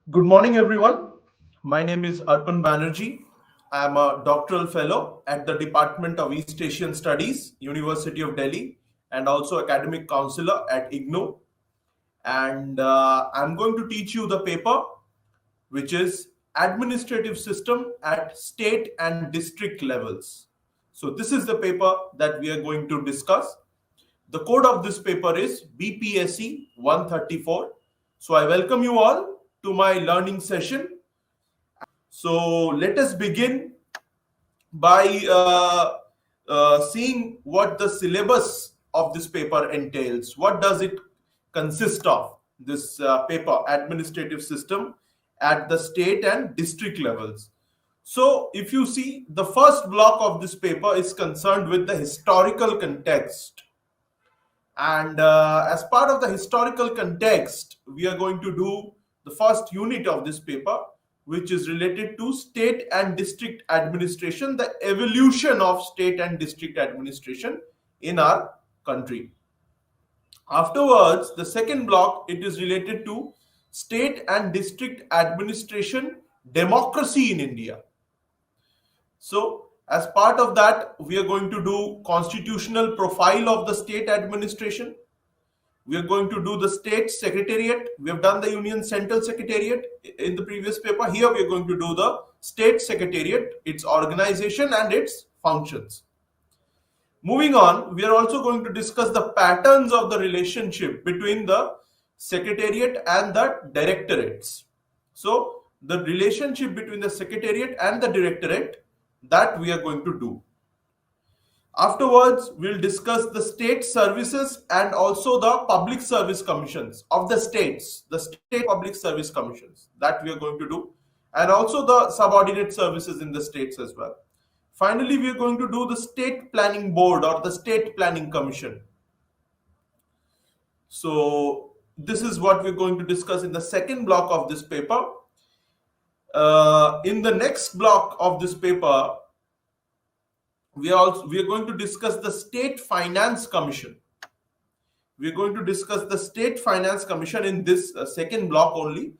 Good morning, everyone. My name is Arpan Banerjee. I am a doctoral fellow at the Department of East Asian Studies, University of Delhi, and also academic counselor at IGNOU. And I'm going to teach you the paper, which is Administrative System at State and District Levels. So, this is the paper that we are going to discuss. The code of this paper is BPSC 134. So, I welcome you all to my learning session. So let us begin by seeing what the syllabus of this paper entails. What does it consist of? This paper, administrative system at the state and district levels. So if you see, the first block of this paper is concerned with the historical context. And as part of the historical context, we are going to do the first unit of this paper, which is related to state and district administration, the evolution of state and district administration in our country. Afterwards, the second block, it is related to state and district administration, democracy in India. So, as part of that, we are going to do constitutional profile of the state administration. We are going to do the state secretariat. We have done the Union Central Secretariat in the previous paper. Here we are going to do the state secretariat, its organization and its functions. Moving on, we are also going to discuss the patterns of the relationship between the secretariat and the directorates. So, the relationship between the secretariat and the directorate, that we are going to do. Afterwards, we'll discuss the state services and also the public service commissions of the states, the state public service commissions, that we are going to do, and also the subordinate services in the states as well. Finally, we are going to do the state planning board or the state planning commission. So this is what we're going to discuss in the second block of this paper. In the next block of this paper, we are going to discuss the State Finance Commission. We are going to discuss the State Finance Commission in this second block only.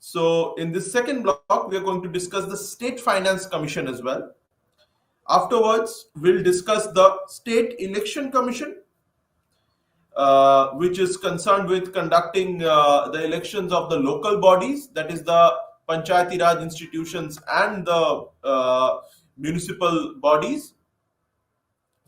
So in this second block, we are going to discuss the State Finance Commission as well. Afterwards, we'll discuss the State Election Commission, which is concerned with conducting the elections of the local bodies, that is the Panchayati Raj institutions and the municipal bodies.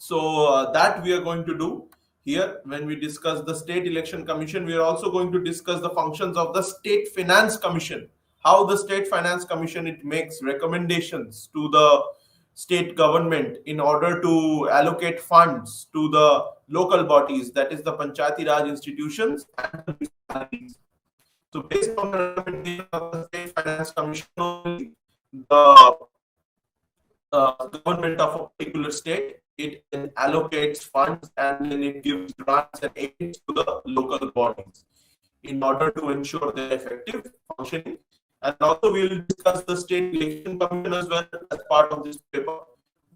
So that we are going to do here when we discuss the State Election Commission. We are also going to discuss the functions of the State Finance Commission, how the State Finance Commission, it makes recommendations to the state government in order to allocate funds to the local bodies, that is the Panchayati Raj institutions and the municipalities. So based on the recommendation of the State Finance Commission, the government of a particular state, it allocates funds and then it gives grants and aids to the local bodies in order to ensure their effective functioning. And also we will discuss the State Election Commission as well as part of this paper.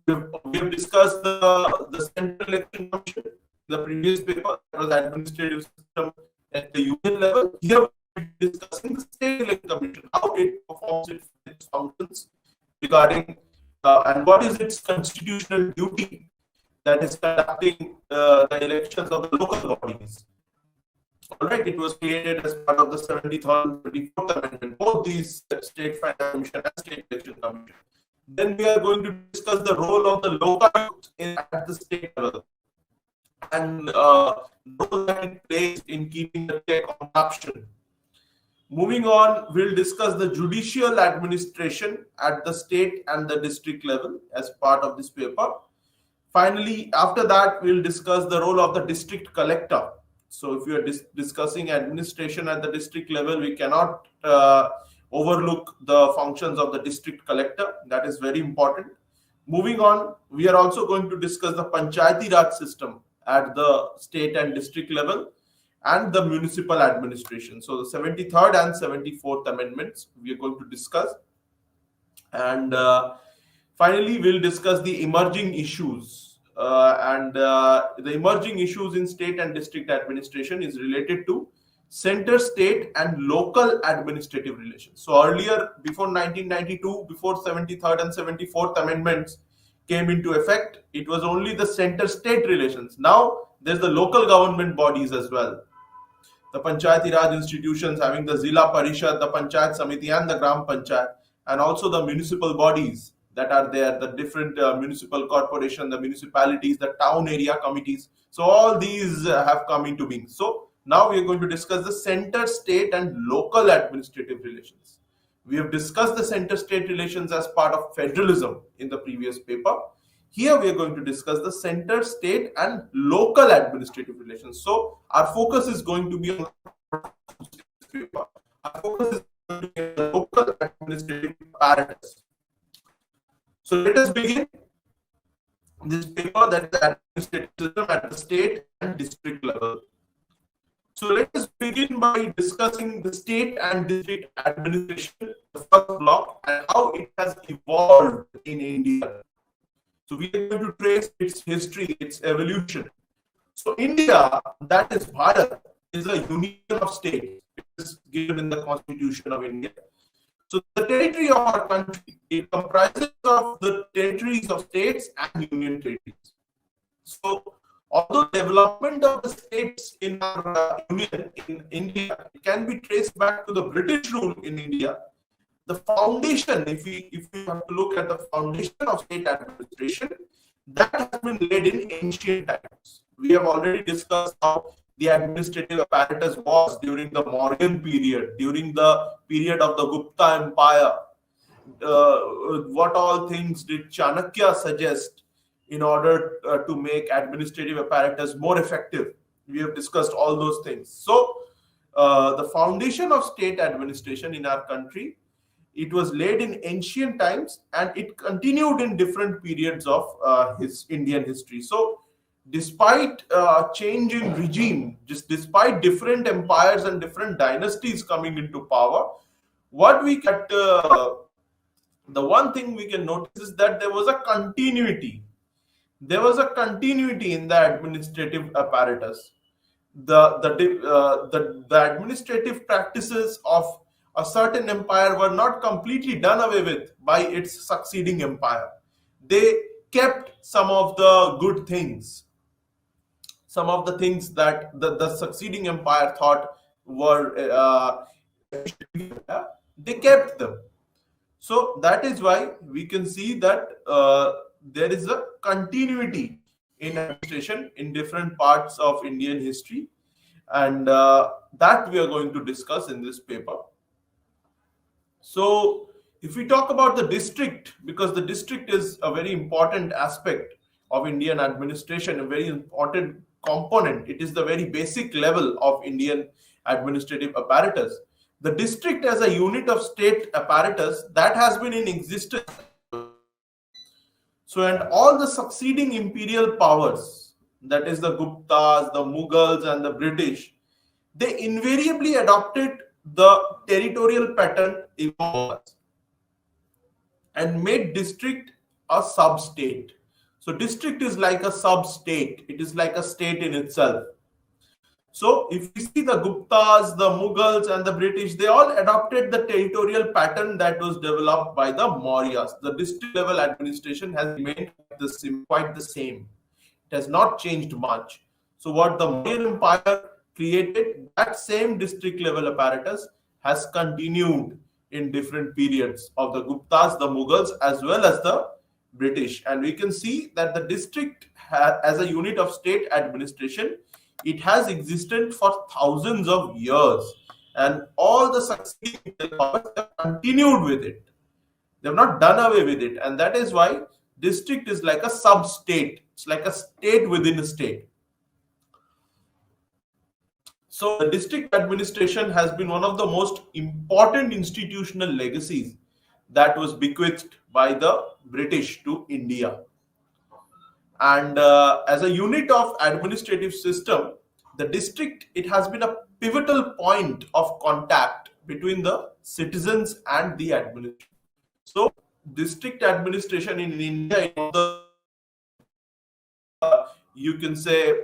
We have discussed the Central Election Commission in the previous paper, that was administrative system at the union level. Here we are discussing the State Election Commission, how it performs its functions regarding and what is its constitutional duty, that is conducting the elections of the local bodies. All right, it was created as part of the 73rd and 24th Amendment, both these State Finance Commission and State Election Commission. Then we are going to discuss the role of the local at the state level and the role that it plays in keeping the check on corruption. Moving on, we'll discuss the judicial administration at the state and the district level as part of this paper. Finally, after that, we'll discuss the role of the district collector. So if we are discussing administration at the district level, we cannot overlook the functions of the district collector. That is very important. Moving on, we are also going to discuss the Panchayati Raj system at the state and district level and the municipal administration. So the 73rd and 74th amendments we are going to discuss. And finally, we'll discuss the emerging issues. The emerging issues in state and district administration is related to center state and local administrative relations. So earlier, before 1992, before 73rd and 74th amendments came into effect, it was only the center state relations. Now there's the local government bodies as well, the Panchayati Raj institutions having the Zila Parishad, the Panchayat Samiti, and the Gram Panchayat, and also the municipal bodies that are there, the different municipal corporation, the municipalities, the town area committees. So all these have come into being. So now we are going to discuss the center, state, and local administrative relations. We have discussed the center state relations as part of federalism in the previous paper. Here we are going to discuss the center, state, and local administrative relations. So our focus is going to be on this paper. Our focus is going to be on the local administrative apparatus. So let us begin this paper, that is the administrative system at the state and district level. So let us begin by discussing the state and district administration, the first block, and how it has evolved in India. So we are going to trace its history, its evolution. So India, that is Bharat, is a union of states. It is given in the Constitution of India. So the territory of our country, it comprises of the territories of states and union territories. So although development of the states in our union in India, it can be traced back to the British rule in India. The foundation, if we have to look at the foundation of state administration, that has been laid in ancient times. We have already discussed how the administrative apparatus was during the Mauryan period, during the period of the Gupta Empire. What all things did Chanakya suggest in order to make administrative apparatus more effective? We have discussed all those things. So the foundation of state administration in our country, it was laid in ancient times, and it continued in different periods of his Indian history. So despite change in regime, just despite different empires and different dynasties coming into power, what we get, the one thing we can notice is that there was a continuity. There was a continuity in the administrative apparatus. The administrative practices of a certain empire were not completely done away with by its succeeding empire. They kept some of the good things, some of the things that the succeeding empire thought were they kept them. So that is why we can see that there is a continuity in administration in different parts of Indian history, and that we are going to discuss in this paper. So if we talk about the district, because the district is a very important aspect of Indian administration, a very important component, it is the very basic level of Indian administrative apparatus. The district as a unit of state apparatus, that has been in existence. So, and all the succeeding imperial powers, that is the Guptas, the Mughals, and the British, they invariably adopted the territorial pattern and made district a sub-state. So district is like a sub-state. It is like a state in itself. So if we see the Guptas, the Mughals, and the British, they all adopted the territorial pattern that was developed by the Mauryas. The district level administration has remained quite the same. It has not changed much. So what the Mauryan Empire created, that same district level apparatus has continued in different periods of the Guptas, the Mughals, as well as the British. And we can see that the district as a unit of state administration, it has existed for thousands of years, and all the succeeding powers have continued with it. They have not done away with it, and that is why district is like a sub-state. It's like a state within a state. So the district administration has been one of the most important institutional legacies that was bequeathed by the British to India. And as a unit of administrative system, the district, it has been a pivotal point of contact between the citizens and the administration. So district administration in India, you can say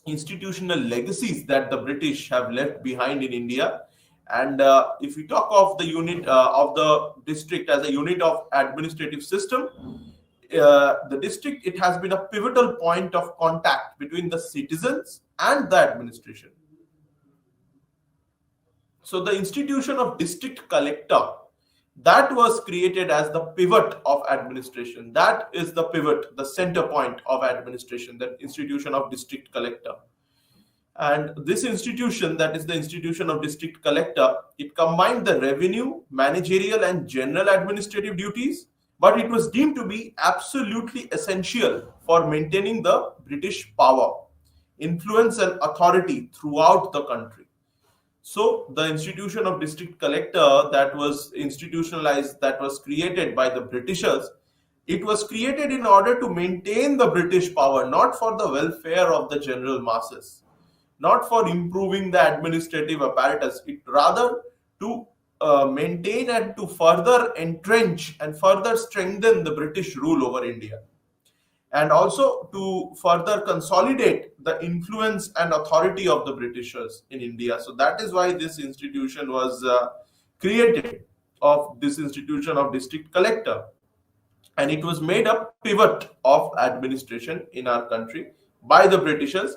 institutional legacies that the British have left behind in India. And if we talk of the unit of the district as a unit of administrative system, the district, it has been a pivotal point of contact between the citizens and the administration. So the institution of district collector, that was created as the pivot of administration. That is the pivot, the center point of administration, the institution of district collector. And this institution, that is the institution of district collector, it combined the revenue, managerial, and general administrative duties, but it was deemed to be absolutely essential for maintaining the British power, influence, and authority throughout the country. So the institution of district collector that was institutionalized, that was created by the Britishers, it was created in order to maintain the British power, not for the welfare of the general masses, not for improving the administrative apparatus, it rather to maintain and to further entrench and further strengthen the British rule over India, and also to further consolidate the influence and authority of the Britishers in India. So that is why this institution was created, of this institution of district collector, and it was made a pivot of administration in our country by the Britishers,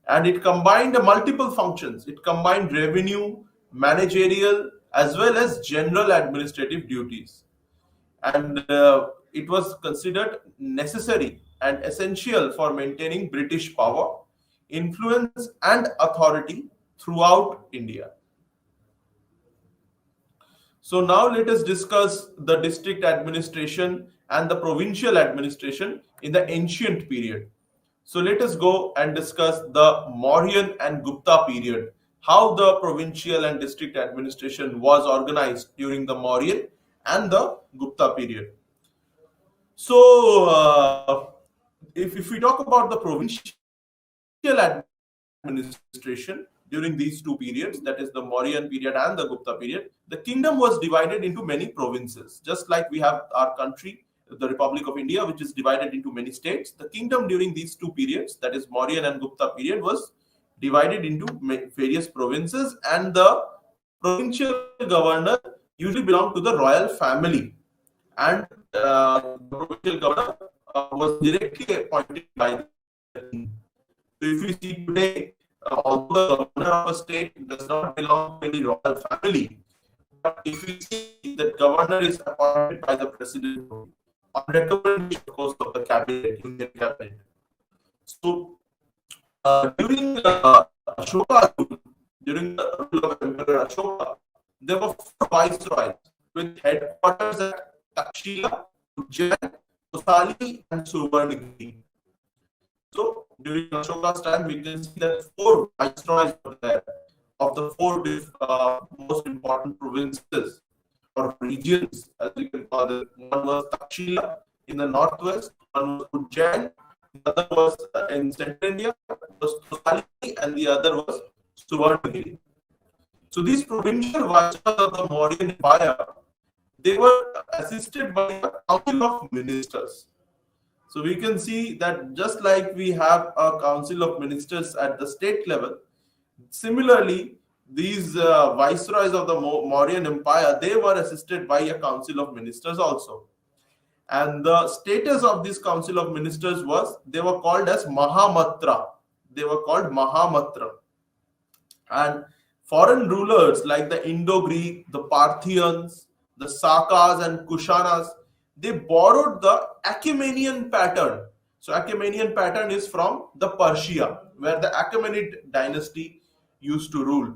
and it combined multiple functions. It combined revenue, managerial, as well as general administrative duties, and it was considered necessary and essential for maintaining British power, influence, and authority throughout India. So now let us discuss the district administration and the provincial administration in the ancient period. So let us go and discuss the Mauryan and Gupta period, how the provincial and district administration was organized during the Mauryan and the Gupta period. So, if we talk about the provincial administration during these two periods, that is the Mauryan period and the Gupta period, the kingdom was divided into many provinces. Just like we have our country, the Republic of India, which is divided into many states, the kingdom during these two periods, that is Mauryan and Gupta period, was divided into various provinces, and the provincial governor usually belonged to the royal family, and the provincial governor was directly appointed by the king. So if we see today, although the governor of a state does not belong to any royal family, but if we see that governor is appointed by the president on recommendation, of course, of the cabinet, Union cabinet. So during Ashoka, during the rule of Emperor Ashoka, there were 4 viceroys with headquarters at Takshila, Ujjain, Tosali, and Suvarnagiri. So during Ashoka's time, we can see that 4 viceroys were there of the 4 most important provinces or regions, as we can call it. One was Takshila in the northwest, one was Ujjain, the other was in central India, was Tosali, and the other was Suvarnagiri. So these provincial viceroys of the Mauryan Empire, they were assisted by a council of ministers. So we can see that just like we have a council of ministers at the state level, similarly, these viceroys of the Mauryan Empire, they were assisted by a council of ministers also. And the status of this council of ministers was, they were called as Mahamatra. They were called Mahamatra. And foreign rulers like the Indo-Greek, the Parthians, the Sakas and Kushanas, they borrowed the Achaemenian pattern. So Achaemenian pattern is from the Persia, where the Achaemenid dynasty used to rule.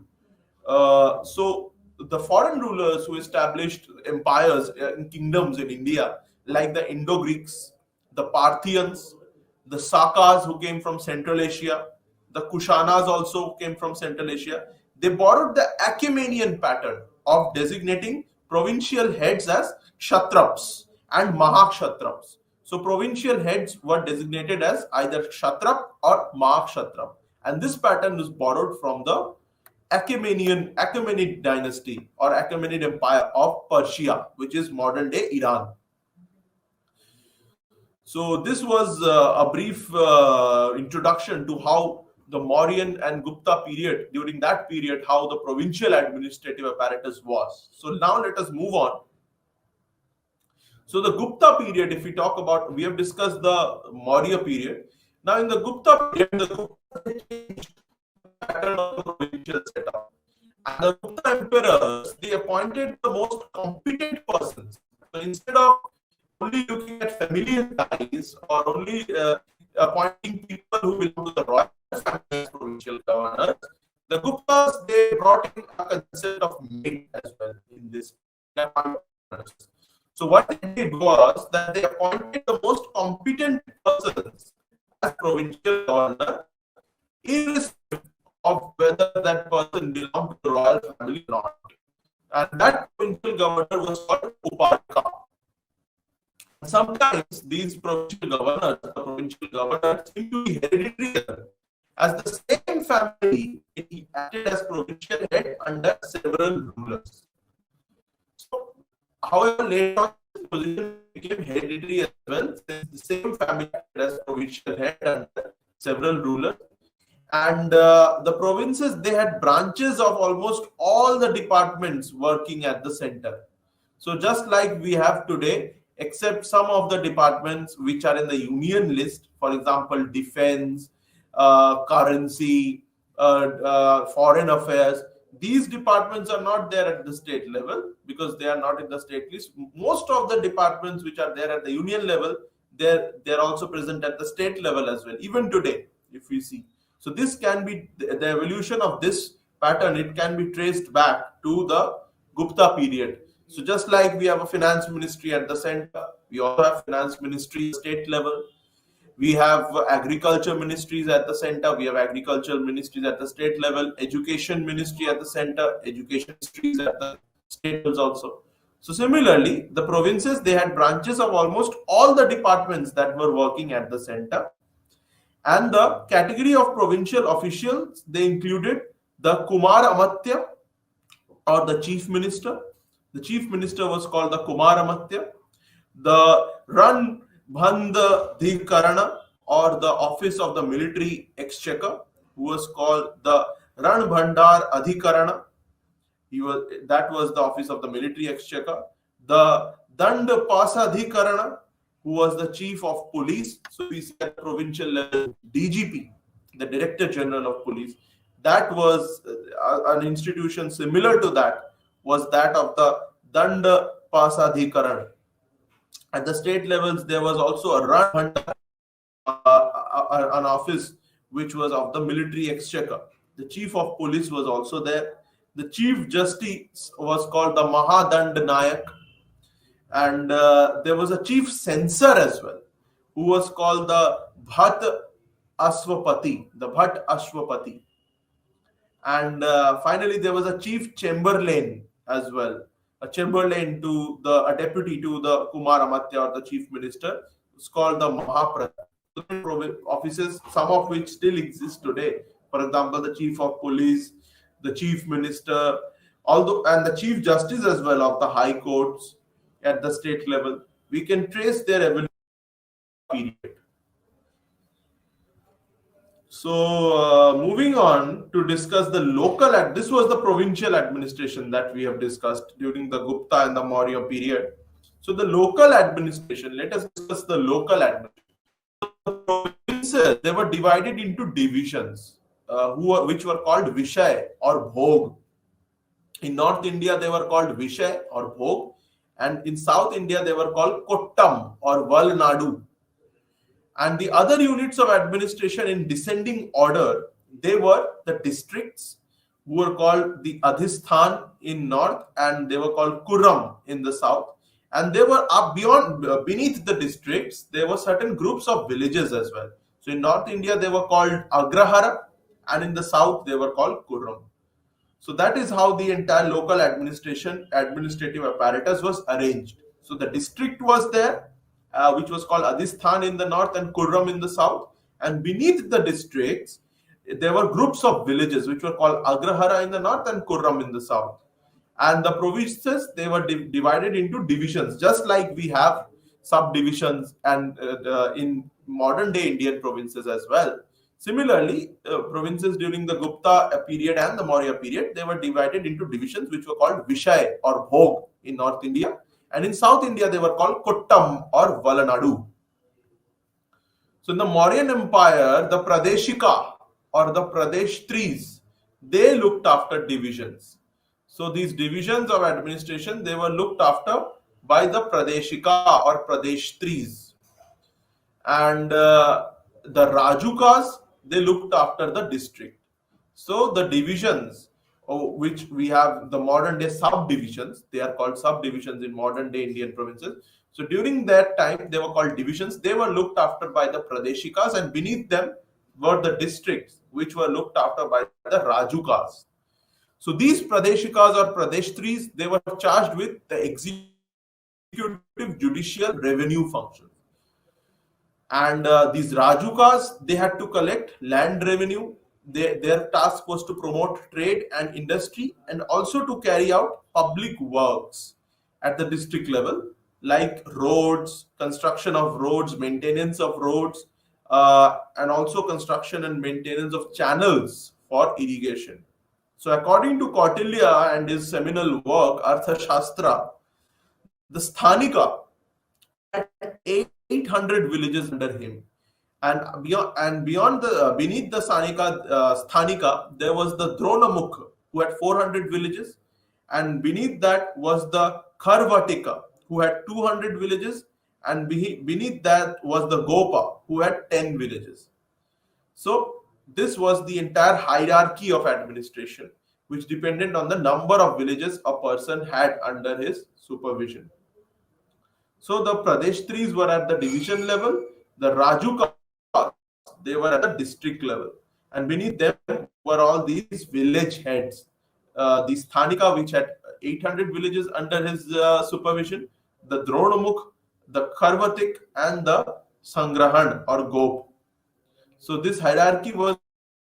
So the foreign rulers who established empires and kingdoms in India, like the Indo-Greeks, the Parthians, the Sakas who came from Central Asia, the Kushanas also came from Central Asia, they borrowed the Achaemenian pattern of designating provincial heads as Kshatraps and Mahakshatraps. So provincial heads were designated as either Kshatrap or Mahakshatrap. And this pattern was borrowed from the Achaemenid dynasty or Achaemenid Empire of Persia, which is modern day Iran. So this was a brief introduction to how the Mauryan and Gupta period, during that period, how the provincial administrative apparatus was. So now let us move on. So the Gupta period, if we talk about, we have discussed the Maurya period. Now in the Gupta period, the Gupta changed the pattern of the provincial setup. And the Gupta emperors, they appointed the most competent persons. So instead of only looking at familial ties or only appointing people who belong to the royal family as provincial governors, the Guptas, they brought in a concept of mate as well in this. So what they did was that they appointed the most competent persons as provincial governor, irrespective of whether that person belonged to the royal family or not. And that provincial governor was called Upadika. Sometimes these provincial governors seem to be hereditary, as the same family acted as provincial head under several rulers. So, however, later on, this position became hereditary as well, since the same family acted as provincial head under several rulers. And the provinces, they had branches of almost all the departments working at the center. So just like we have today, except some of the departments which are in the union list, for example, defense, currency, foreign affairs, these departments are not there at the state level because they are not in the state list. Most of the departments which are there at the union level, they're also present at the state level as well, even today, if we see. So this can be the evolution of this pattern. It can be traced back to the Gupta period. So just like we have a finance ministry at the center, we also have finance ministry at state level. We have agriculture ministries at the center. We have agricultural ministries at the state level. Education ministry at the center. Education ministries at the state levels also. So similarly, the provinces, they had branches of almost all the departments that were working at the center. And the category of provincial officials, they included the Kumar Amatya or the chief minister. The chief minister was called the Kumar Amatya. The Ran Bandhikarana or the office of the military exchequer, who was called the Ran Bhandar Adhikarana. That was the office of the military exchequer. The Dand Pasadhikarana, who was the chief of police. So we see at provincial level, DGP, the Director General of Police. That was an institution similar to that, was that of the Dand Pasadhikaran. At the state levels, there was also a Ran Bhandar, an office which was of the military exchequer. The chief of police was also there. The chief justice was called the Mahadand Nayak. And there was a chief censor as well, who was called the Bhat Ashwapati. And finally, there was a chief chamberlain as well, a chamberlain to a deputy to the Kumar Amatya or the chief minister. It's called the Mahaprata. Offices, some of which still exist today. For example, the chief of police, the chief minister, and the chief justice as well of the high courts at the state level. We can trace their evolution period. So moving on to discuss the local, this was the provincial administration that we have discussed during the Gupta and the Maurya period. So the local administration, let us discuss the local administration. The provinces, they were divided into divisions, which were called Vishay or Bhog. In North India, they were called Vishay or Bhog. And in South India, they were called Kottam or Valnadu. And the other units of administration in descending order, they were the districts, who were called the Adhisthan in North, and they were called Kurram in the South. And they were beneath the districts, there were certain groups of villages as well. So in North India, they were called Agrahara, and in the South, they were called Kurram. So that is how the entire local administrative apparatus was arranged. So the district was there, which was called Adhisthan in the north and Kurram in the south. And beneath the districts, there were groups of villages, which were called Agrahara in the north and Kurram in the south. And the provinces, they were divided into divisions, just like we have subdivisions and in modern day Indian provinces as well. Similarly, provinces during the Gupta period and the Maurya period, they were divided into divisions which were called Vishay or Bhog in North India, and in South India they were called Kottam or Valanadu. So in the Mauryan Empire, the Pradeshika or the Pradeshtris, they looked after divisions. So these divisions of administration, they were looked after by the Pradeshika or Pradeshtris. And the Rajukas, they looked after the district. So the divisions, which we have the modern day subdivisions, they are called subdivisions in modern day Indian provinces. So during that time, they were called divisions. They were looked after by the Pradeshikas, and beneath them were the districts, which were looked after by the Rajukas. So these Pradeshikas or Pradeshtris, they were charged with the executive, judicial, revenue functions. And these Rajukas, they had to collect land revenue. Their task was to promote trade and industry and also to carry out public works at the district level, like roads, construction of roads, maintenance of roads, and also construction and maintenance of channels for irrigation. So according to Kautilya and his seminal work, Arthashastra, the Sthanika had 800 villages under him, and beyond the beneath the Sthanika, there was the Dronamukh, who had 400 villages, and beneath that was the Kharvatika, who had 200 villages, and beneath that was the Gopa, who had 10 villages. So this was the entire hierarchy of administration, which depended on the number of villages a person had under his supervision. So the Pradeshtris were at the division level, the Rajukas, they were at the district level, and beneath them were all these village heads. The Sthanika, which had 800 villages under his supervision, the Dronamukh, the Kharvatik, and the Sangrahan or Gop. So this hierarchy was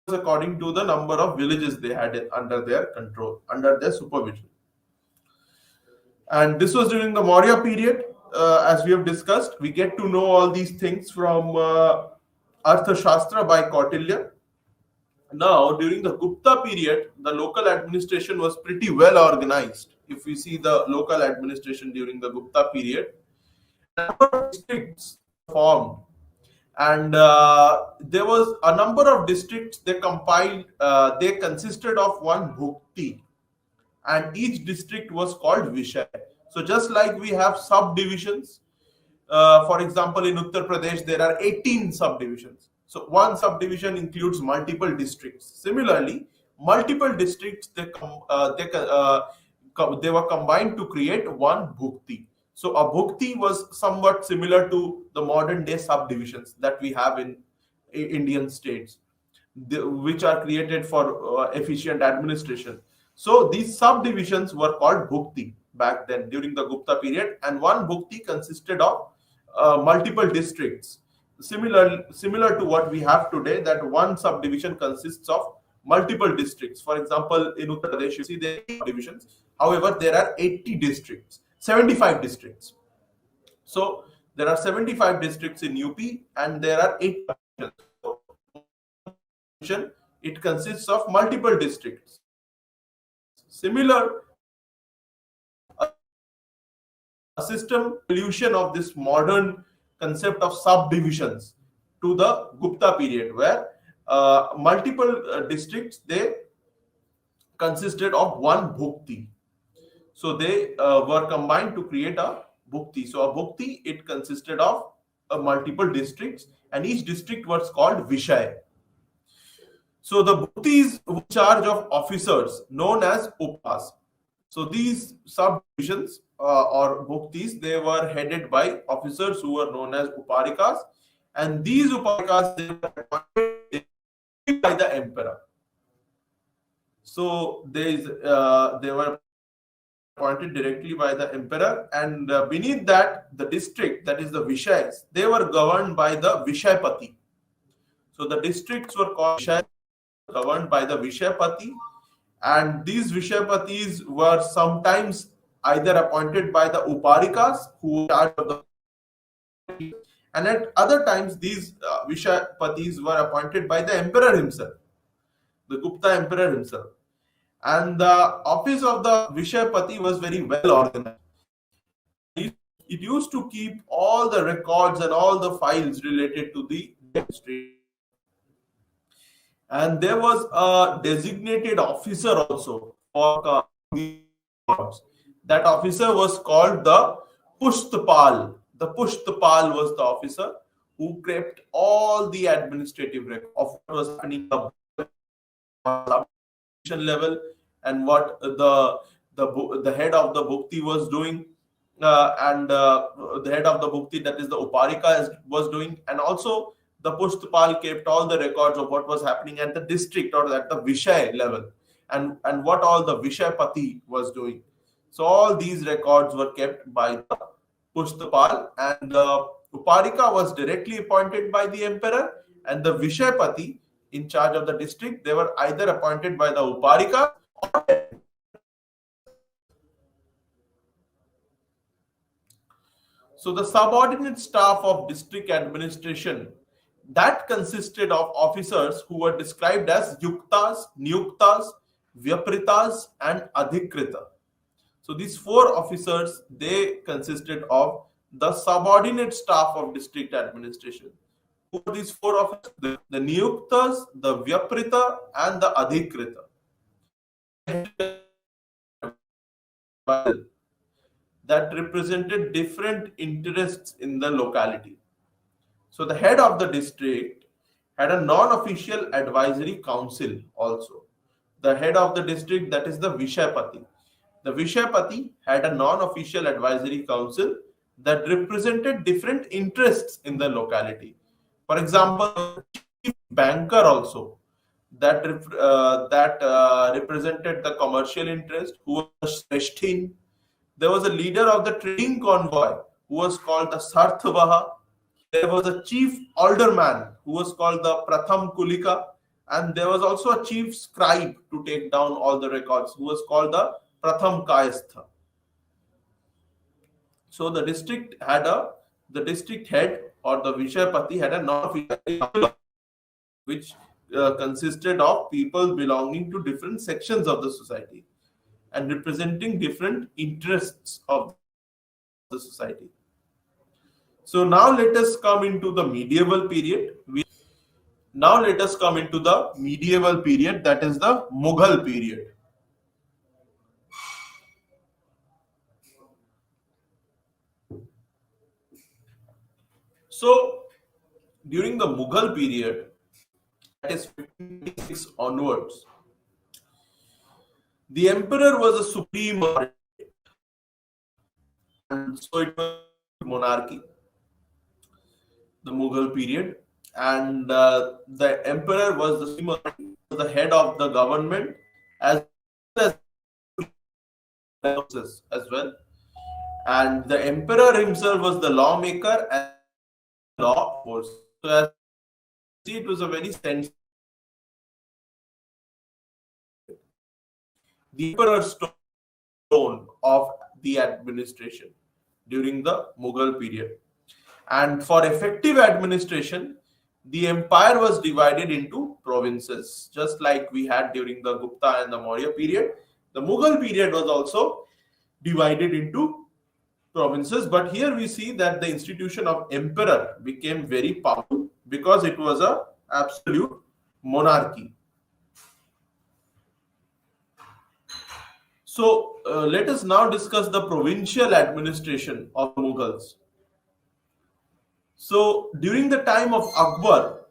according to the number of villages they had under their control, under their supervision. And this was during the Maurya period. As we have discussed, we get to know all these things from Arthashastra by Kautilya. Now, during the Gupta period, the local administration was pretty well organized. If we see the local administration during the Gupta period, a number of districts formed, and there was a number of districts they compiled. They consisted of one bhukti, and each district was called Vishay. So just like we have subdivisions, for example, in Uttar Pradesh, there are 18 subdivisions. So one subdivision includes multiple districts. Similarly, multiple districts, they were combined to create one bhukti. So a bhukti was somewhat similar to the modern day subdivisions that we have in Indian states, which are created for efficient administration. So these subdivisions were called bhukti back then during the Gupta period, and one bhukti consisted of multiple districts, similar to what we have today, that one subdivision consists of multiple districts. For example, in Uttar Pradesh, you see there are subdivisions. However, there are 80 districts, 75 districts. So there are 75 districts in UP, and there are 8 subdivisions. It consists of multiple districts. Similar, a system evolution of this modern concept of subdivisions to the Gupta period, where multiple districts, they consisted of one bhukti. So they were combined to create a bhukti. So a bhukti, it consisted of multiple districts, and each district was called Vishay. So the bhuktis were in charge of officers known as upas. So these subdivisions or bhuktis, they were headed by officers who were known as uparikas, and these uparikas, they were appointed by the emperor. So they were appointed directly by the emperor, and beneath that, the district, that is the Vishayas, they were governed by the Vishaypati. So the districts were called Vishayas, governed by the Vishaypati, and these Vishaypatis were sometimes either appointed by the Uparikas, who were in charge of the, And at other times, these Vishapatis were appointed by the emperor himself, the Gupta emperor himself. And the office of the Vishayapati was very well organized. It used to keep all the records and all the files related to the administration. And there was a designated officer also for these records. That officer was called the Pushtpal. The Pushtpal was the officer who kept all the administrative records of what was happening at the level, and what the head of the bhukti was doing, and the head of the bhukti, that is the uparika, was doing. And also the Pushtpal kept all the records of what was happening at the district or at the Vishay level, and what all the Vishayapati was doing. So all these records were kept by the Pushtpal, and the uparika was directly appointed by the emperor, and the Vishayapati in charge of the district, they were either appointed by the uparika or. So the subordinate staff of district administration, that consisted of officers who were described as yuktas, niyuktas, vyapritas, and adhikrita. So these four officers, they consisted of the subordinate staff of district administration. Who are these four officers? The niyuktas, the vyaprita, and the adhikrita. That represented different interests in the locality. So the head of the district had a non-official advisory council also. The head of the district, that is the Vishayapati. The Vishayapati had a non-official advisory council that represented different interests in the locality. For example, chief banker also, that represented the commercial interest, who was Shreshtin. There was a leader of the trading convoy who was called the Sarthavaha. There was a chief alderman who was called the Pratham Kulika, and there was also a chief scribe to take down all the records who was called the Pratham Kayastha. So the district head or the Vishayapati had a non-official, which consisted of people belonging to different sections of the society and representing different interests of the society. So now let us come into the medieval period. That is the Mughal period. So during the Mughal period, that is 1526 onwards, the emperor was a supreme authority, and so it was monarchy, the Mughal period, and the emperor was the head of the government as well, and the emperor himself was the lawmaker and law force. So as you see, it was a very sensitive. The emperor's tone of the administration during the Mughal period. And for effective administration, the empire was divided into provinces, just like we had during the Gupta and the Maurya period. The Mughal period was also divided into provinces, but here we see that the institution of emperor became very powerful because it was an absolute monarchy. So let us now discuss the provincial administration of the Mughals. So during the time of Akbar,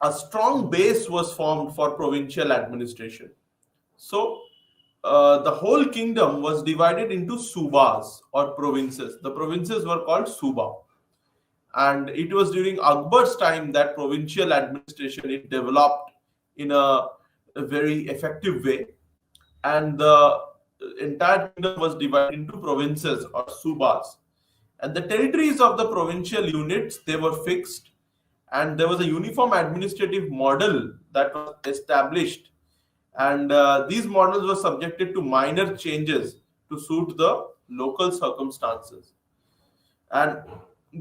a strong base was formed for provincial administration. So the whole kingdom was divided into subas or provinces. The provinces were called suba, and it was during Akbar's time that provincial administration it developed in a very effective way, and the entire kingdom was divided into provinces or subas, and the territories of the provincial units, they were fixed, and there was a uniform administrative model that was established, and these models were subjected to minor changes to suit the local circumstances. And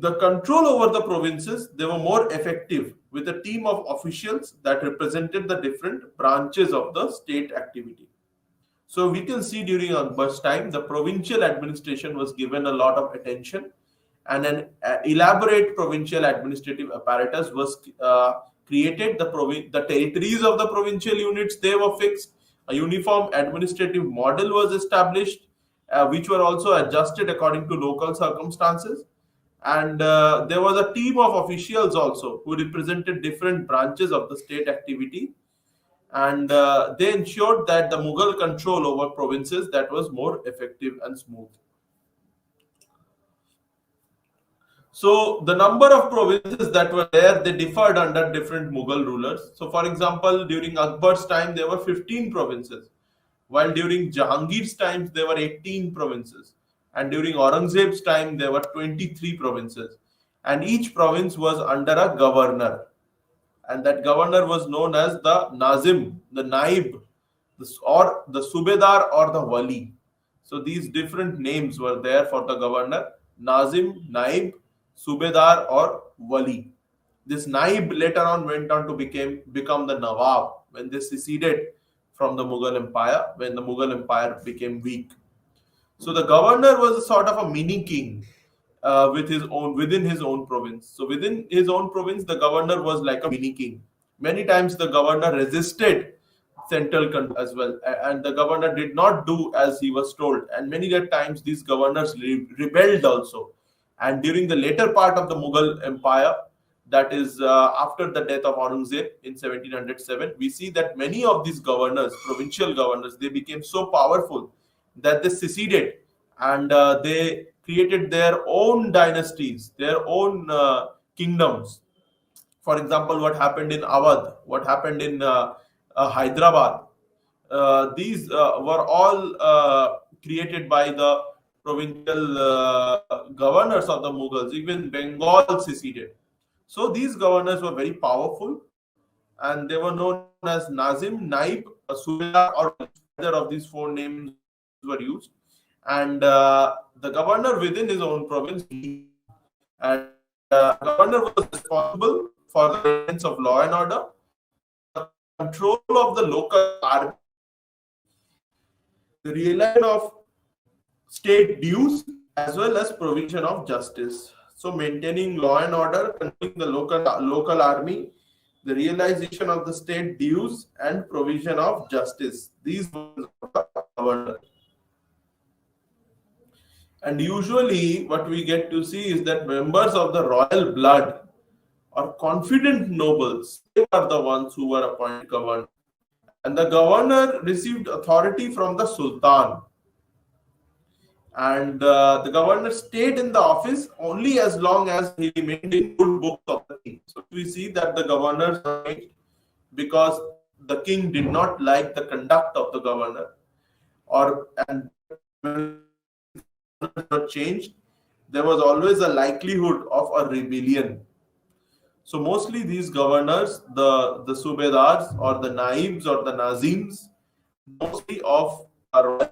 the control over the provinces, they were more effective with a team of officials that represented the different branches of the state activity. So we can see during Akbar's time, the provincial administration was given a lot of attention, and an elaborate provincial administrative apparatus was created. The territories of the provincial units, they were fixed. A uniform administrative model was established, which were also adjusted according to local circumstances. And there was a team of officials also who represented different branches of the state activity, and they ensured that the Mughal control over provinces that was more effective and smooth. So the number of provinces that were there, they differed under different Mughal rulers. So for example, during Akbar's time, there were 15 provinces, while during Jahangir's times, there were 18 provinces. And during Aurangzeb's time, there were 23 provinces. And each province was under a governor. And that governor was known as the Nazim, the Naib, or the Subedar or the Wali. So these different names were there for the governor: Nazim, Naib, Subedar, or Wali. This Naib later on went on to become the Nawab when they seceded from the Mughal Empire, when the Mughal Empire became weak. So the governor was a sort of a mini king within his own province. So within his own province, the governor was like a mini king. Many times the governor resisted central control as well, and the governor did not do as he was told. And many times these governors rebelled also. And during the later part of the Mughal Empire, that is after the death of Aurangzeb in 1707, we see that many of these governors, provincial governors, they became so powerful that they seceded, and they created their own dynasties, their own kingdoms. For example, what happened in Awadh, what happened in Hyderabad, these were all created by the provincial governors of the Mughals. Even Bengal seceded. So these governors were very powerful, and they were known as Nazim, Naib, Subedar, or either of these four names were used. And the governor within his own province, and governor was responsible for the maintenance of law and order, control of the local army, the realization of state dues, as well as provision of justice. So maintaining law and order, controlling the local army, the realization of the state dues, and provision of justice. These were the governor. And usually what we get to see is that members of the royal blood or confident nobles, they were the ones who were appointed governor. And the governor received authority from the Sultan. And the governor stayed in the office only as long as he remained in good books of the king. So we see that the governors changed because the king did not like the conduct of the governor, and changed, there was always a likelihood of a rebellion. So mostly these governors, the Subedars or the Naibs or the Nazims, mostly of royal,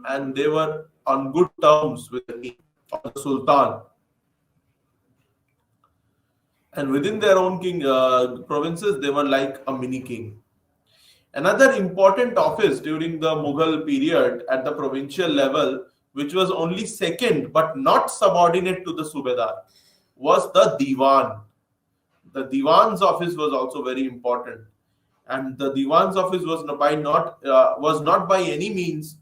and they were on good terms with the king or the Sultan. And within their own provinces, they were like a mini king. Another important office during the Mughal period at the provincial level, which was only second but not subordinate to the Subedar, was the Diwan. The Diwan's office was also very important, and the Diwan's office was not by any means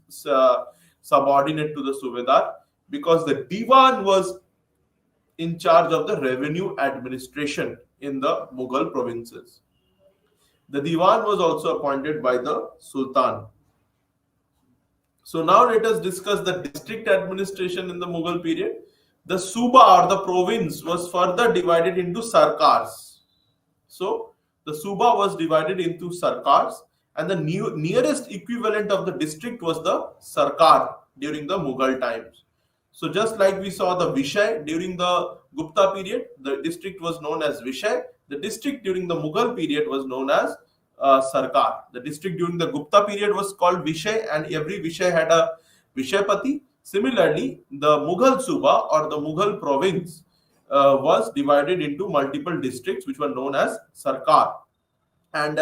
subordinate to the Subedar, because the Diwan was in charge of the revenue administration in the Mughal provinces. The Diwan was also appointed by the Sultan. So now let us discuss the district administration in the Mughal period. The Suba or the province was further divided into sarkars. So the Suba was divided into sarkars, and the nearest equivalent of the district was the sarkar during the Mughal times. So just like we saw the Vishay during the Gupta period, the district was known as Vishay. The district during the Mughal period was known as Sarkar. The district during the Gupta period was called Vishay, and every Vishay had a Vishaypati. Similarly, the Mughal Suba or the Mughal province was divided into multiple districts which were known as Sarkar. And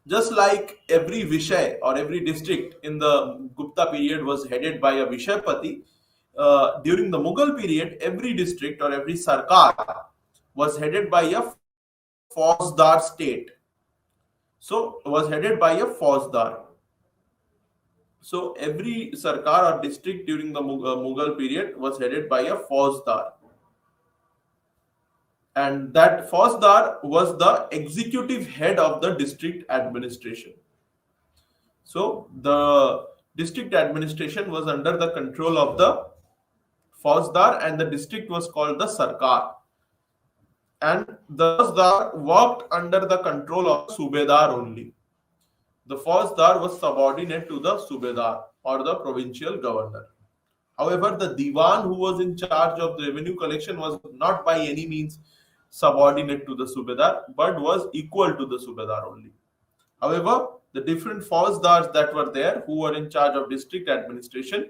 just like every Vishay or every district in the Gupta period was headed by a Vishaypati, during the Mughal period, every district or every Sarkar was headed by a Fauzdar state. So, was headed by a Fauzdar. So, every Sarkar or district during the Mughal period was headed by a Fauzdar. And that Fauzdar was the executive head of the district administration. So the district administration was under the control of the Fauzdar, and the district was called the Sarkar. And the Fauzdar worked under the control of Subedar only. The Fauzdar was subordinate to the Subedar or the provincial governor. However, the Diwan who was in charge of the revenue collection was not by any means subordinate to the Subedar, but was equal to the Subedar only. However, the different Fauzdars that were there who were in charge of district administration,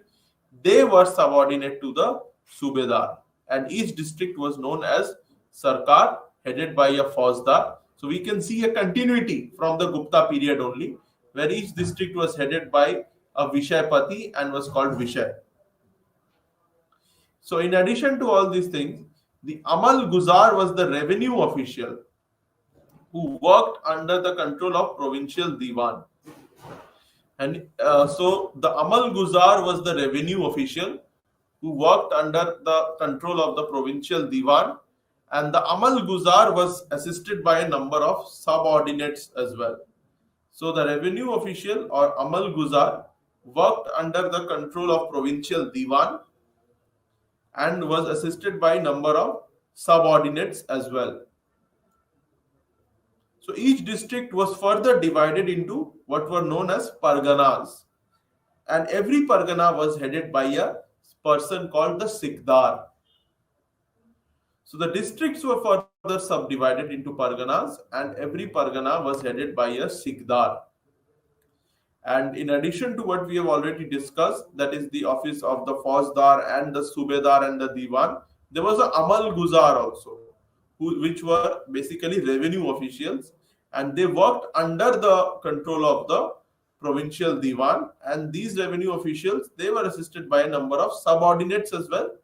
they were subordinate to the Subedar, and each district was known as Sarkar, headed by a Fauzdar. So we can see a continuity from the Gupta period only, where each district was headed by a Vishaypati and was called Vishay. So in addition to all these things, the Amal Guzar was the revenue official who worked under the control of provincial Diwan. And so the Amal Guzar was the revenue official who worked under the control of the provincial Diwan, and the Amal Guzar was assisted by a number of subordinates as well. So the revenue official or Amal Guzar worked under the control of provincial Diwan and was assisted by a number of subordinates as well. So each district was further divided into what were known as Parganas, and every Pargana was headed by a person called the Sikdar. So the districts were further subdivided into Parganas, and every Pargana was headed by a Sikdar. And in addition to what we have already discussed, that is the office of the Fauzdar and the Subedar and the Diwan, there was a Amal Guzar also, which were basically revenue officials, and they worked under the control of the provincial Diwan. And these revenue officials, they were assisted by a number of subordinates as well.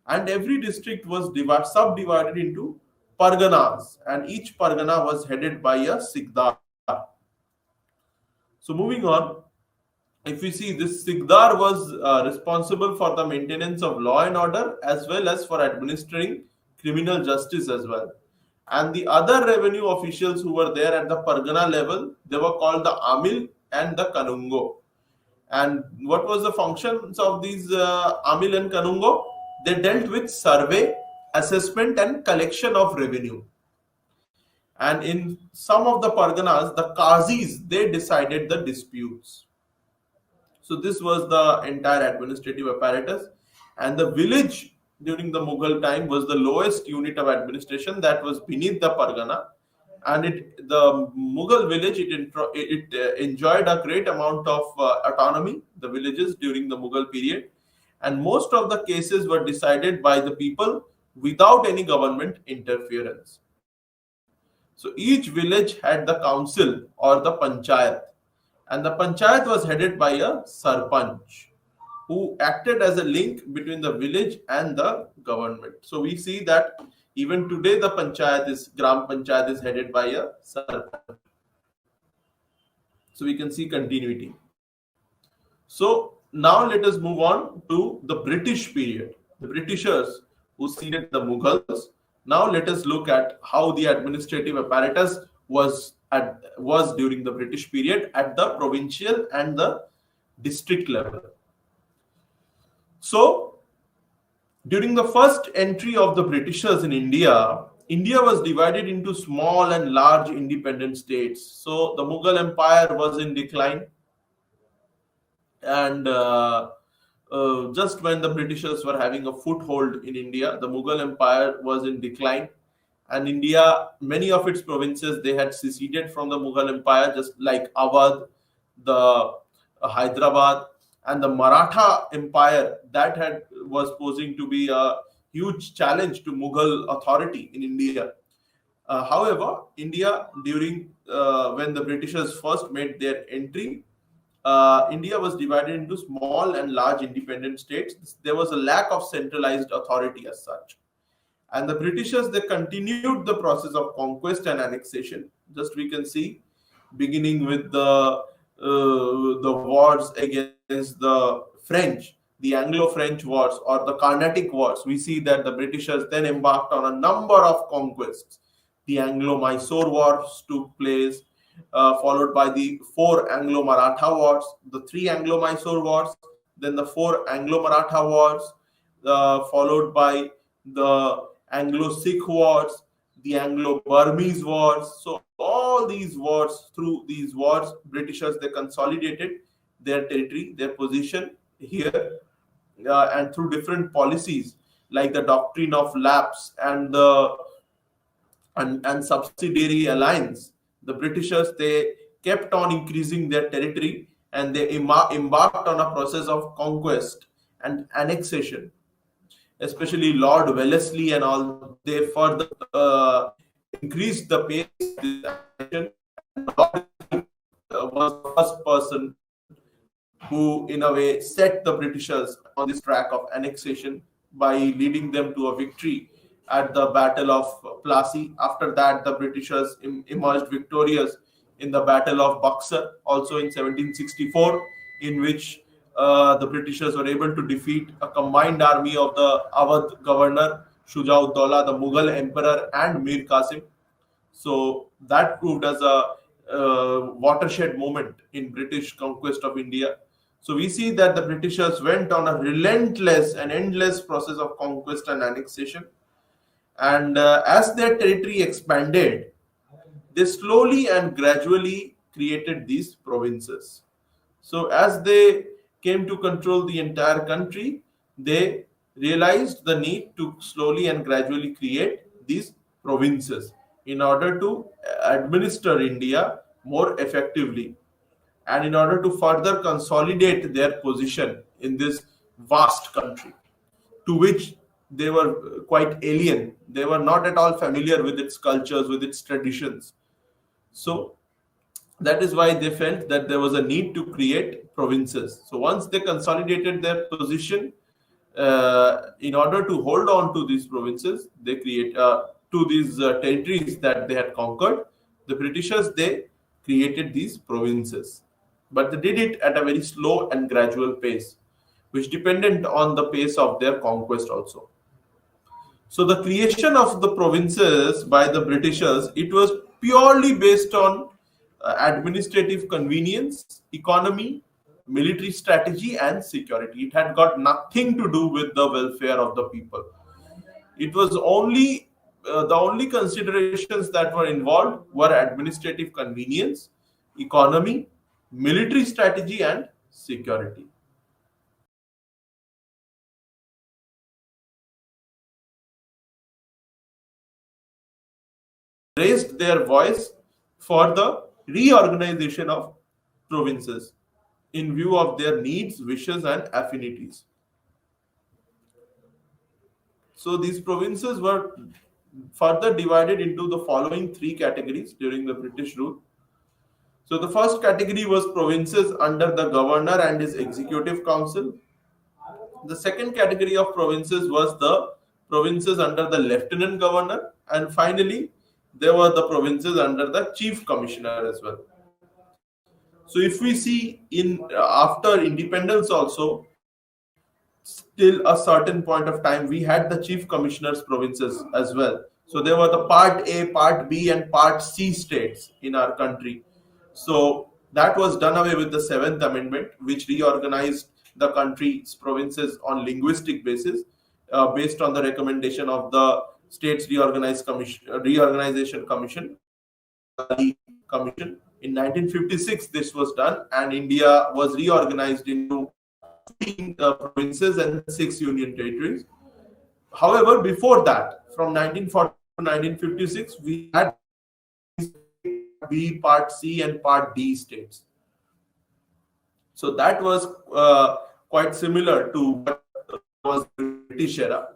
And every district was subdivided into Parganas, and each Pargana was headed by a Sikdar. So moving on, if we see, this Sikdar was responsible for the maintenance of law and order as well as for administering criminal justice as well. And the other revenue officials who were there at the Pargana level, they were called the Amil and the Kanungo. And what was the functions of these Amil and Kanungo? They dealt with survey, assessment and collection of revenue. And in some of the Parganas, the Qazis, they decided the disputes. So this was the entire administrative apparatus. And the village during the Mughal time was the lowest unit of administration that was beneath the Pargana. And the Mughal village, it enjoyed a great amount of autonomy, the villages during the Mughal period. And most of the cases were decided by the people without any government interference. So each village had the council or the panchayat, and the panchayat was headed by a sarpanch who acted as a link between the village and the government. So we see that even today the Gram Panchayat is headed by a sarpanch. So we can see continuity. So now let us move on to the British period. The Britishers who succeeded the Mughals. Now let us look at how the administrative apparatus was during the British period at the provincial and the district level. So during the first entry of the Britishers in India, India was divided into small and large independent states. So the Mughal Empire was in decline, and just when the Britishers were having a foothold in India, the Mughal Empire was in decline, and India, many of its provinces, they had seceded from the Mughal Empire, just like Awadh, the Hyderabad, and the Maratha Empire that was posing to be a huge challenge to Mughal authority in India. However, India during when the Britishers first made their entry, India was divided into small and large independent states. There was a lack of centralized authority as such. And the Britishers, they continued the process of conquest and annexation. Just we can see, beginning with the wars against the French, the Anglo-French wars or the Carnatic wars. We see that the Britishers then embarked on a number of conquests. The Anglo-Mysore wars took place, followed by the four Anglo-Maratha wars, the three Anglo-Mysore wars, then the four Anglo-Maratha wars, followed by the Anglo-Sikh wars, the Anglo-Burmese wars. So all these wars, through these wars, Britishers, they consolidated their territory, their position here, and through different policies like the doctrine of lapse and the and subsidiary alliance, the Britishers, they kept on increasing their territory, and they embarked on a process of conquest and annexation. Especially Lord Wellesley and all, they further increased the pace of this annexation. Lord was the first person who, in a way, set the Britishers on this track of annexation by leading them to a victory at the Battle of Plassey. After that, the Britishers emerged victorious in the Battle of Buxar, also in 1764, in which the Britishers were able to defeat a combined army of the Awadh governor Shuja-ud-Dawla, the Mughal emperor, and Mir Qasim. So that proved as a watershed moment in British conquest of India. So we see that the Britishers went on a relentless and endless process of conquest and annexation. And as their territory expanded, they slowly and gradually created these provinces. So as they came to control the entire country, they realized the need to slowly and gradually create these provinces in order to administer India more effectively, and in order to further consolidate their position in this vast country, to which they were quite alien. They were not at all familiar with its cultures, with its traditions. So that is why they felt that there was a need to create provinces. So once they consolidated their position, in order to hold on to these provinces, they create to these territories that they had conquered. The Britishers, they created these provinces, but they did it at a very slow and gradual pace, which depended on the pace of their conquest also. So the creation of the provinces by the Britishers, it was purely based on administrative convenience, economy, military strategy, and security. It had got nothing to do with the welfare of the people. It was only the only considerations that were involved were administrative convenience, economy, military strategy, and security. Raised their voice for the reorganization of provinces in view of their needs, wishes, and affinities. So these provinces were further divided into the following three categories during the British rule. So the first category was provinces under the governor and his executive council. The second category of provinces was the provinces under the lieutenant governor, and finally there were the provinces under the chief commissioner as well. So if we see in after independence also, till a certain point of time, we had the chief commissioners provinces as well. So there were the part A, part B, and part C states in our country. So that was done away with the Seventh Amendment, which reorganized the country's provinces on linguistic basis, based on the recommendation of the States Reorganization Commission, the Commission. In 1956, this was done, and India was reorganized into 15 provinces and 6 union territories. However, before that, from 1940 to 1956, we had B, Part C, and Part D states. So that was quite similar to what was the British era.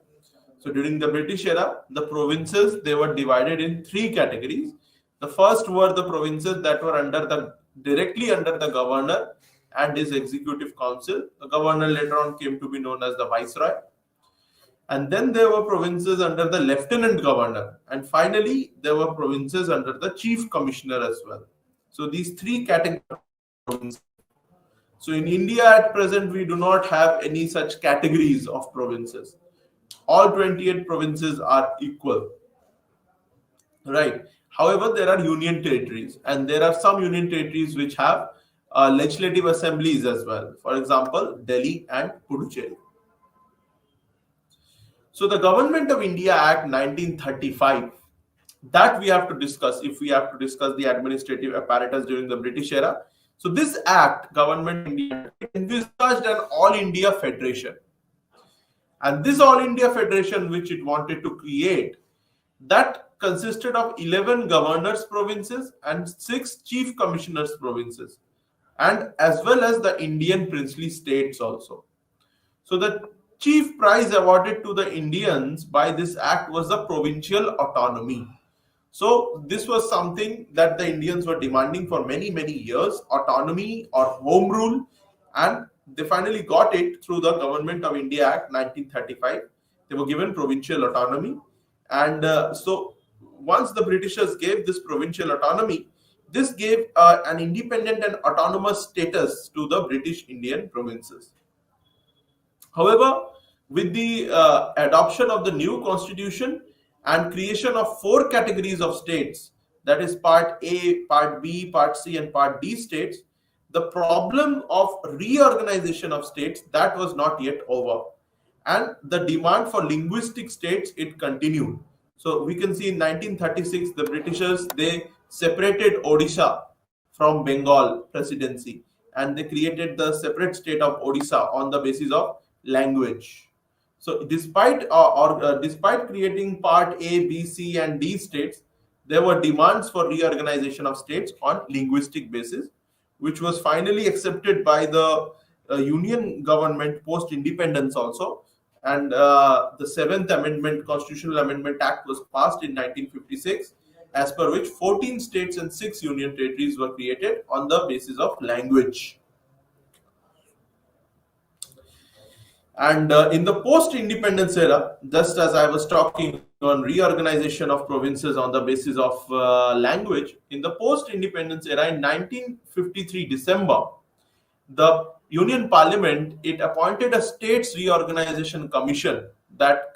So during the British era, the provinces, they were divided in three categories. The first were the provinces that were directly under the governor and his executive council. The governor later on came to be known as the viceroy. And then there were provinces under the lieutenant governor. And finally, there were provinces under the chief commissioner as well. So these three categories of provinces. So in India at present, we do not have any such categories of provinces. All 28 provinces are equal, right? However, there are union territories, and there are some union territories which have legislative assemblies as well. For example, Delhi and Puducherry. So the Government of India Act 1935, that we have to discuss if we have to discuss the administrative apparatus during the British era. So this act, Government of India, envisaged an all India federation. And this all India federation which it wanted to create, that consisted of 11 governors provinces and 6 chief commissioners provinces, and as well as the Indian princely states also. So the chief prize awarded to the Indians by this act was the provincial autonomy. So this was something that the Indians were demanding for many, many years, autonomy or home rule, and they finally got it through the Government of India Act 1935. They were given provincial autonomy. And so once the Britishers gave this provincial autonomy, this gave an independent and autonomous status to the British Indian provinces. However, with the adoption of the new constitution and creation of 4 categories of states, that is Part A, Part B, Part C, and Part D states, the problem of reorganization of states, that was not yet over. And the demand for linguistic states, it continued. So we can see in 1936, the Britishers, they separated Odisha from Bengal presidency, and they created the separate state of Odisha on the basis of language. So despite creating Part A, B, C, and D states, there were demands for reorganization of states on linguistic basis, which was finally accepted by the Union government post independence also. And the 7th Amendment, Constitutional Amendment Act, was passed in 1956, as per which 14 states and 6 union territories were created on the basis of language. And in the post-independence era, just as I was talking on reorganization of provinces on the basis of language, in the post-independence era in 1953 December, the Union Parliament, it appointed a States Reorganization Commission that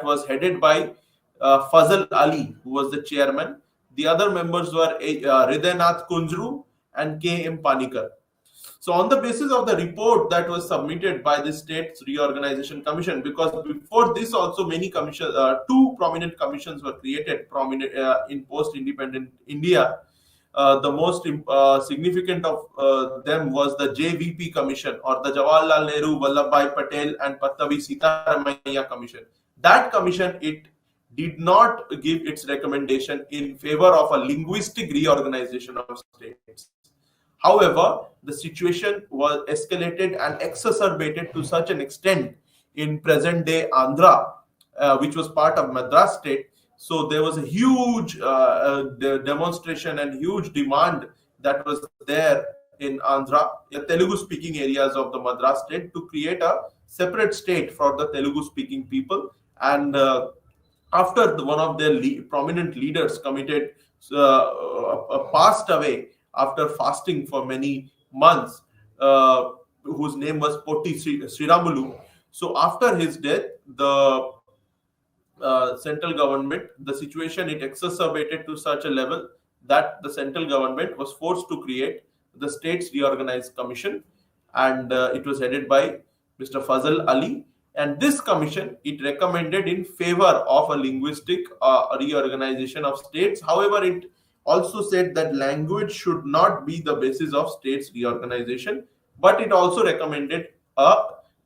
was headed by Fazal Ali, who was the chairman. The other members were Hridaynath Kunjru and K.M. Panikar. So on the basis of the report that was submitted by the States Reorganization Commission, because before this also many commissions, 2 prominent commissions were created in post-independent India. The most significant of them was the JVP Commission, or the Jawaharlal Nehru, Vallabhbhai Patel and Pattavi Sitaramaiah Commission. That commission, it did not give its recommendation in favor of a linguistic reorganization of states. However, the situation was escalated and exacerbated to such an extent in present-day Andhra, which was part of Madras state. So there was a huge demonstration and huge demand that was there in Andhra, the Telugu-speaking areas of the Madras state, to create a separate state for the Telugu-speaking people. And after one of their prominent leaders passed away after fasting for many months, whose name was Potti Sriramulu. So after his death, the central government, the situation, it exacerbated to such a level that the central government was forced to create the States Reorganized Commission, and it was headed by Mr. Fazal Ali. And this commission, it recommended in favor of a linguistic reorganization of states. However, it also said that language should not be the basis of states reorganization, but it also recommended a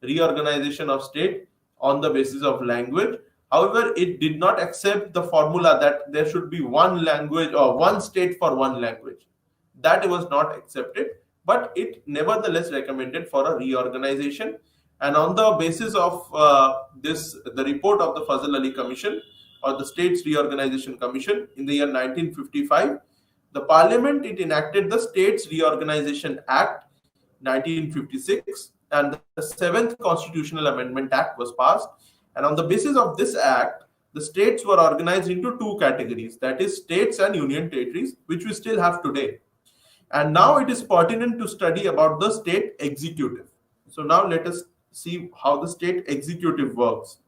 reorganization of state on the basis of language. However, it did not accept the formula that there should be one language or one state for one language. That was not accepted, but it nevertheless recommended for a reorganization. And on the basis of the report of the Fazal Ali Commission or the States Reorganization Commission in the year 1955, the Parliament it enacted the States Reorganization Act 1956, and the Seventh Constitutional Amendment Act was passed. And on the basis of this act, the states were organized into two categories, that is, states and union territories, which we still have today. And now it is pertinent to study about the state executive. So now let us see how the state executive works.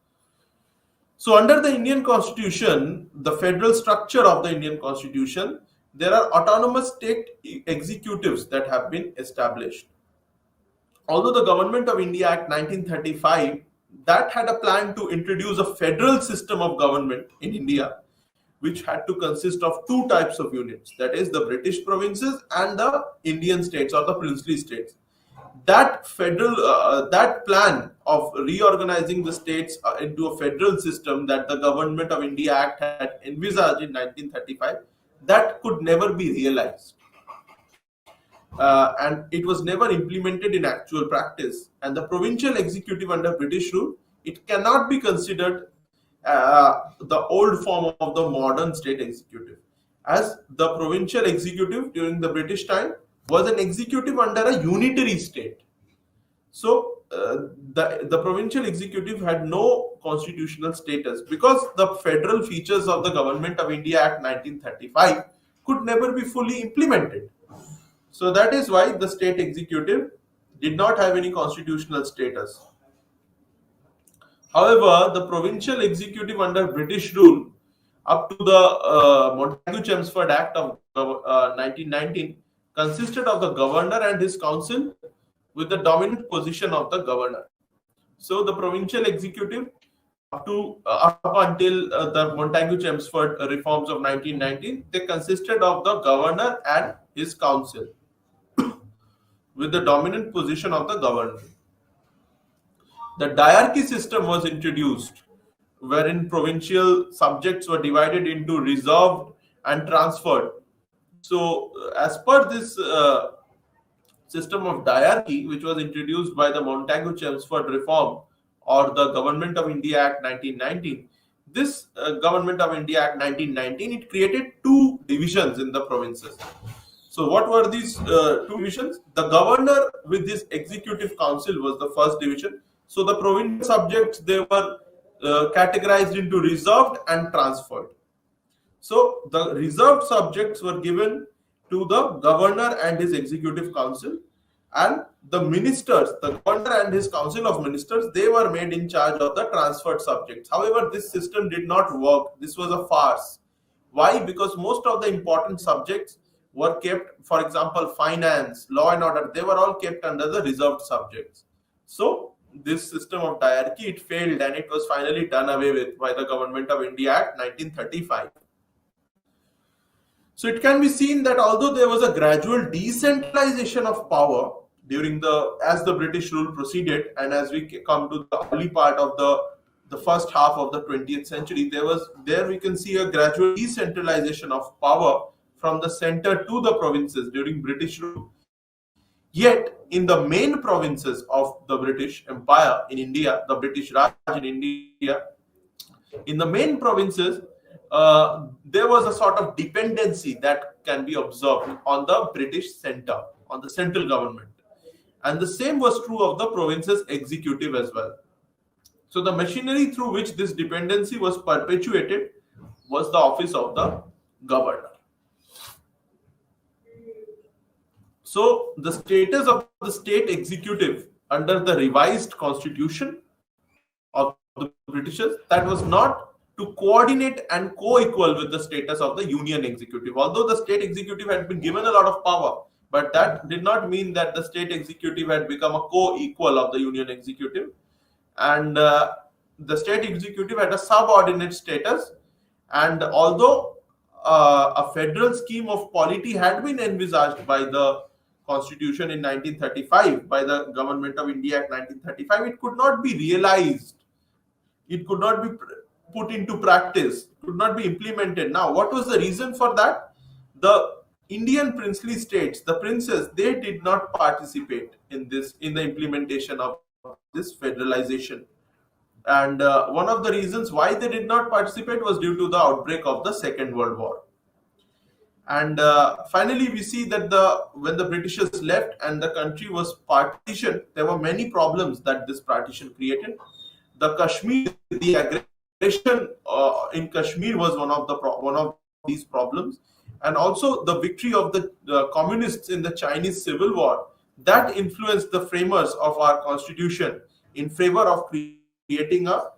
So under the Indian Constitution, the federal structure of the Indian Constitution, there are autonomous state executives that have been established. Although the Government of India Act 1935 that had a plan to introduce a federal system of government in India, which had to consist of two types of units, that is the British provinces and the Indian states or the princely states. That that plan of reorganizing the states into a federal system that the Government of India Act had envisaged in 1935, that could never be realized. And it was never implemented in actual practice. And the provincial executive under British rule, it cannot be considered the old form of the modern state executive, as the provincial executive during the British time was an executive under a unitary state. So the provincial executive had no constitutional status because the federal features of the Government of India Act 1935 could never be fully implemented. So that is why the state executive did not have any constitutional status. However, the provincial executive under British rule up to the Montagu-Chelmsford Act of 1919 consisted of the governor and his council with the dominant position of the governor. So the provincial executive up until the Montagu-Chelmsford reforms of 1919, they consisted of the governor and his council with the dominant position of the governor. The diarchy system was introduced, wherein provincial subjects were divided into reserved and transferred. So, as per this system of diarchy, which was introduced by the Montagu-Chelmsford reform or the Government of India Act 1919, this Government of India Act 1919, it created two divisions in the provinces. So what were these two divisions? The governor with his executive council was the first division. So the provincial subjects, they were categorized into reserved and transferred. So the reserved subjects were given to the governor and his executive council, and the ministers, the governor and his council of ministers, they were made in charge of the transferred subjects. However, this system did not work. This was a farce. Why? Because most of the important subjects were kept, for example, finance, law and order, they were all kept under the reserved subjects. So this system of diarchy, it failed, and it was finally done away with by the Government of India Act 1935. So it can be seen that although there was a gradual decentralization of power during as the British rule proceeded, and as we come to the early part of the first half of the 20th century, there we can see a gradual decentralization of power from the center to the provinces during British rule. Yet, in the main provinces of the British Empire in India, the British Raj in India, in the main provinces, there was a sort of dependency that can be observed on the British center, on the central government. And the same was true of the provinces executive as well. So the machinery through which this dependency was perpetuated was the office of the governor. So the status of the state executive under the revised constitution of the Britishers, that was not to coordinate and co-equal with the status of the union executive. Although the state executive had been given a lot of power, but that did not mean that the state executive had become a co-equal of the union executive. And the state executive had a subordinate status. And although a federal scheme of polity had been envisaged by the Constitution in 1935, by the Government of India Act 1935, it could not be realized. It could not be put into practice, could not be implemented. Now, what was the reason for that? The Indian princely states, the princes, they did not participate in the implementation of this federalization. And one of the reasons why they did not participate was due to the outbreak of the Second World War. And finally, we see that when the Britishers left and the country was partitioned, there were many problems that this partition created. The aggression in Kashmir was one of these problems, and also the victory of the communists in the Chinese Civil War that influenced the framers of our constitution in favor of creating a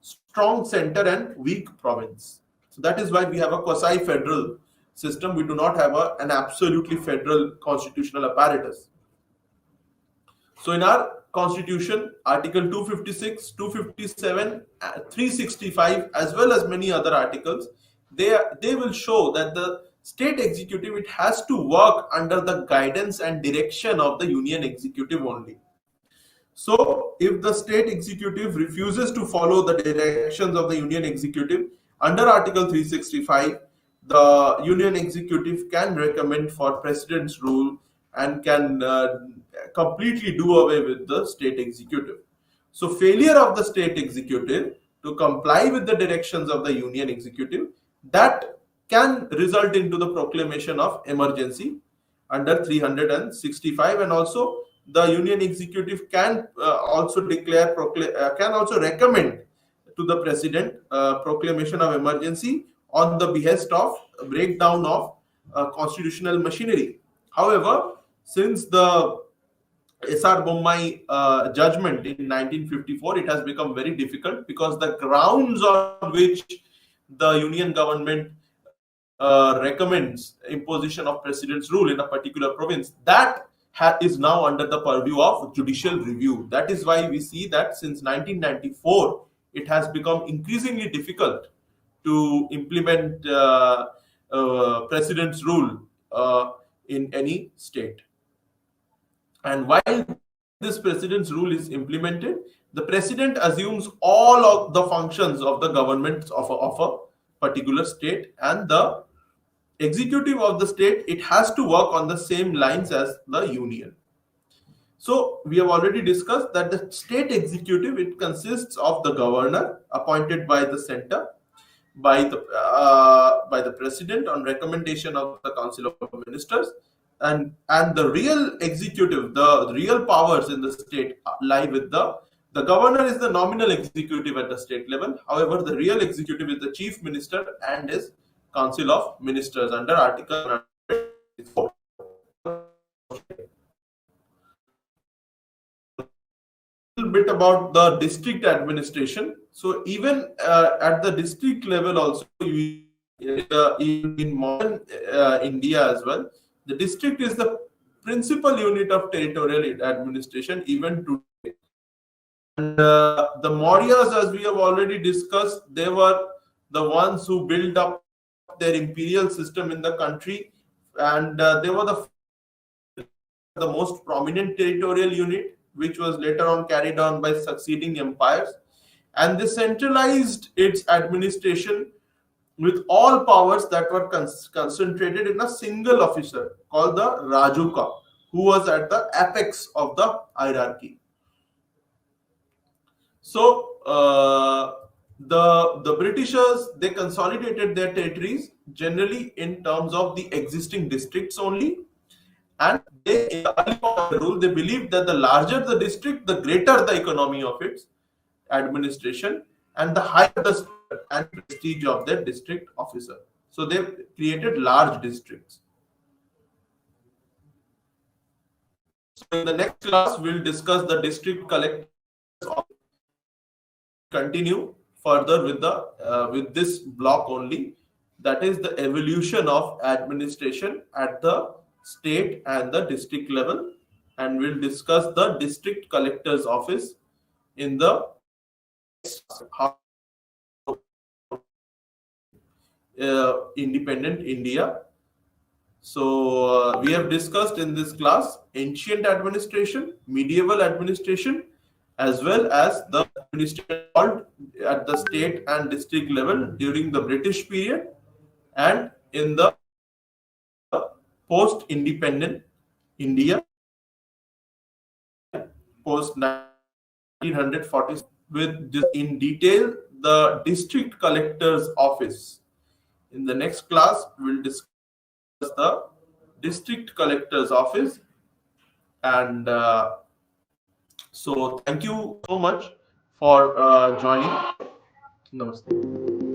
strong center and weak province. So that is why we have a quasi-federal system. We do not have an absolutely federal constitutional apparatus. So in our constitution, Article 256, 257, 365, as well as many other articles, they will show that the state executive, it has to work under the guidance and direction of the union executive only. So if the state executive refuses to follow the directions of the union executive, under Article 365, the union executive can recommend for president's rule and can completely do away with the state executive. So failure of the state executive to comply with the directions of the union executive, that can result into the proclamation of emergency under 365. And also the union executive can also can also recommend to the president proclamation of emergency on the behest of breakdown of constitutional machinery. However, since the S.R. Bommai judgment in 1954, it has become very difficult, because the grounds on which the union government recommends imposition of president's rule in a particular province, that is now under the purview of judicial review. That is why we see that since 1994, it has become increasingly difficult to implement president's rule in any state. And while this president's rule is implemented, the president assumes all of the functions of the government of a particular state, and the executive of the state, it has to work on the same lines as the union. So we have already discussed that the state executive, it consists of the governor appointed by the center, by the president on recommendation of the Council of Ministers, and the real executive, the real powers in the state lie with the governor. Is the nominal executive at the state level. However, the real executive is the chief minister and his Council of Ministers under Article 104. A little bit about the district administration. So even at the district level also, in modern India as well, the district is the principal unit of territorial administration even today. And the Mauryas, as we have already discussed, they were the ones who built up their imperial system in the country, and they were the most prominent territorial unit, which was later on carried on by succeeding empires. And they centralized its administration with all powers that were concentrated in a single officer called the Rajuka, who was at the apex of the hierarchy. So the Britishers, they consolidated their territories generally in terms of the existing districts only, and they, in the early part of the rule, they believed that the larger the district, the greater the economy of its administration, and the higher the stature and prestige of their district officer. So they created large districts. So in the next class, we'll discuss the district collectors. Continue further with this block only, that is the evolution of administration at the state and the district level, and we'll discuss the district collector's office in the independent India. So we have discussed in this class ancient administration, medieval administration, as well as the administration at the state and district level during the British period and in the post-independent India, post with this in detail the district collector's office. In the next class, we'll discuss the district collector's office. And so, thank you so much for joining. Namaste.